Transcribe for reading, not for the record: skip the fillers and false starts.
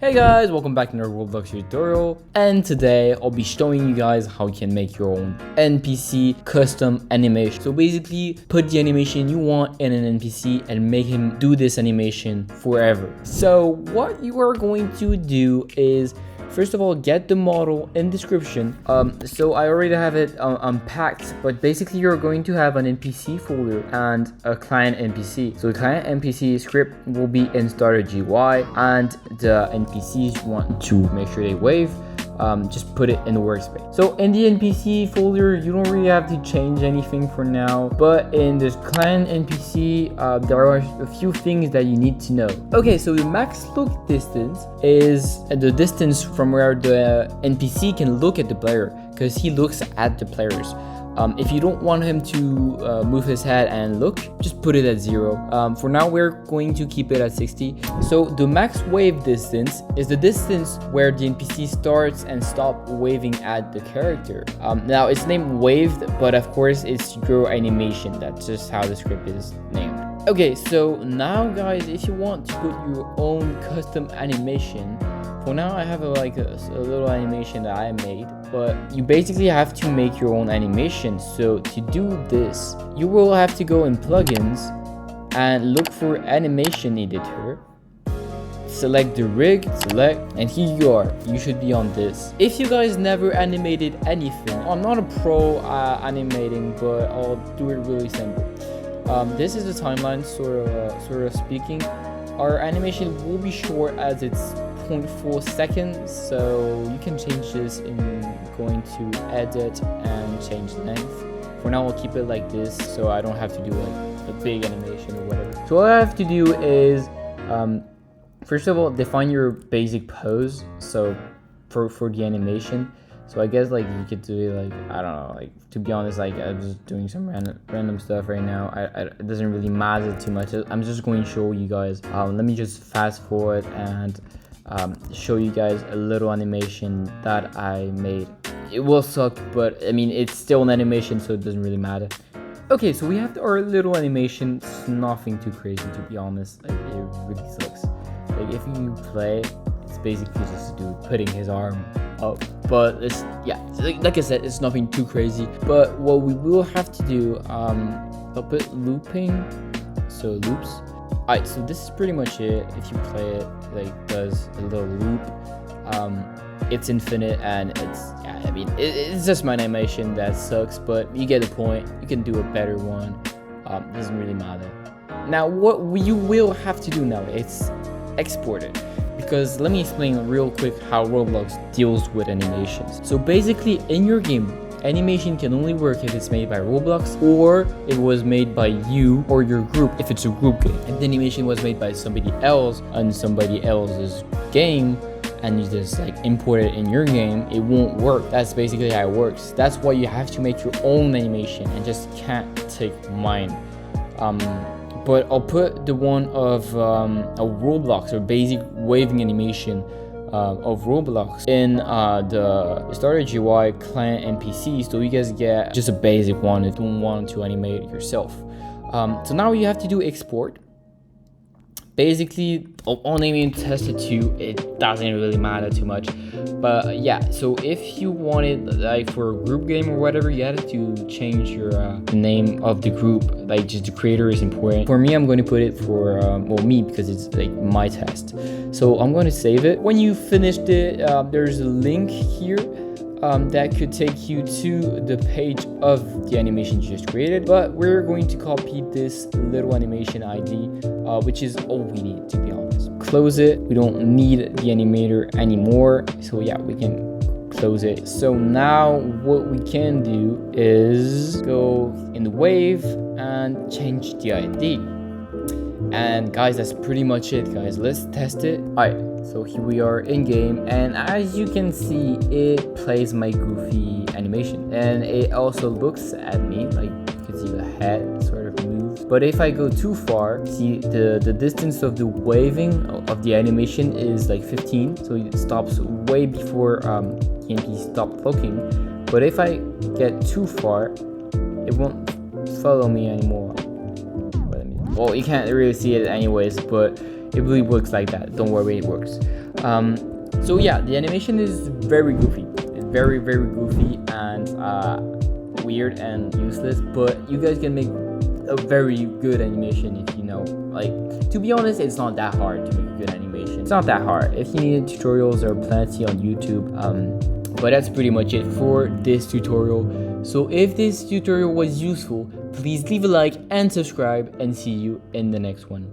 Hey guys, welcome back to another Roblox tutorial, and today I'll be showing you guys how you can make your own NPC custom animation. So basically, put the animation you want in an NPC and make him do this animation forever. So what you are going to do is, first of all, get the model in description. So I already have it unpacked, but basically you're going to have an NPC folder and a client NPC. So the client NPC script will be in starter GUI, and the NPCs want to make sure they wave. Just put it in the workspace. So in the NPC folder, you don't really have to change anything for now, but in this client NPC, there are a few things that you need to know. Okay, so the max look distance is the distance from where the NPC can look at the player, because he looks at the players. If you don't want him to move his head and look, just put it at 0. For now, we're going to keep it at 60. So the max wave distance is the distance where the NPC starts and stops waving at the character. Now it's named waved, but of course it's your animation. That's just how the script is named. Okay, so now guys, if you want to put your own custom animation, for now I have a little animation that I made, but you basically have to make your own animation. So to do this, you will have to go in plugins and look for animation editor, select the rig, and here you are. You should be on this. If you guys never animated anything, I'm not a pro animating, but I'll do it really simple. This is the timeline, sort of speaking. Our animation will be short as it's 0.4 seconds, so you can change this in going to edit and change length. For now, I'll keep it like this, so I don't have to do like a big animation or whatever. So all I have to do is, first of all, define your basic pose. So for the animation. So I guess like you could do it like, I don't know, like to be honest, like I'm just doing some random stuff right now. It doesn't really matter too much. I'm just going to show you guys. Let me just fast forward and show you guys a little animation that I made. It will suck, but I mean it's still an animation, so it doesn't really matter. Okay, so we have our little animation. It's nothing too crazy, to be honest. Like it really sucks. Like if you play, it's basically just a dude putting his arm up, but it's, yeah, like I said, it's nothing too crazy. But what we will have to do, I'll put looping, so loops. Alright, so this is pretty much it. If you play it, like does a little loop, it's infinite, and it's, yeah, I mean it's just my animation that sucks, but you get the point. You can do a better one. Doesn't really matter. Now what you will have to do now is export it, because let me explain real quick how Roblox deals with animations. So basically in your game, animation can only work if it's made by Roblox, or it was made by you or your group if it's a group game. If the animation was made by somebody else on somebody else's game and you just like import it in your game, it won't work. That's basically how it works. That's why you have to make your own animation and just can't take mine. But I'll put the one of a Roblox, or basic waving animation of Roblox in the starter GUI client NPC, so you guys get just a basic one if you don't want to animate it yourself. So now you have to do export. Basically, I'll only test it too. It doesn't really matter too much, but yeah. So if you wanted, like for a group game or whatever, you had to change your name of the group. Like just the creator is important. For me, I'm going to put it for well, me, because it's like my test. So I'm going to save it. When you finished it, there's a link here that could take you to the page of the animation you just created, but we're going to copy this little animation ID, which is all we need, to be honest. Close it. We don't need the animator anymore, so yeah, we can close it. So now what we can do is go in the wave and change the ID. And guys, that's pretty much it, guys. Let's test it. Alright, so here we are in game, and as you can see, it plays my goofy animation, and it also looks at me. Like you can see the head sort of moves. But if I go too far, see the distance of the waving of the animation is like 15, so it stops way before the NPC stopped looking. But if I get too far, it won't follow me anymore. Well, you can't really see it anyways, but it really works like that. Don't worry, it works. So yeah, the animation is very goofy. It's very goofy and weird and useless, but you guys can make a very good animation if you know. Like, to be honest, it's not that hard to make a good animation. It's not that hard. If you need tutorials, there are plenty on YouTube. But that's pretty much it for this tutorial. So if this tutorial was useful, please leave a like and subscribe, and see you in the next one.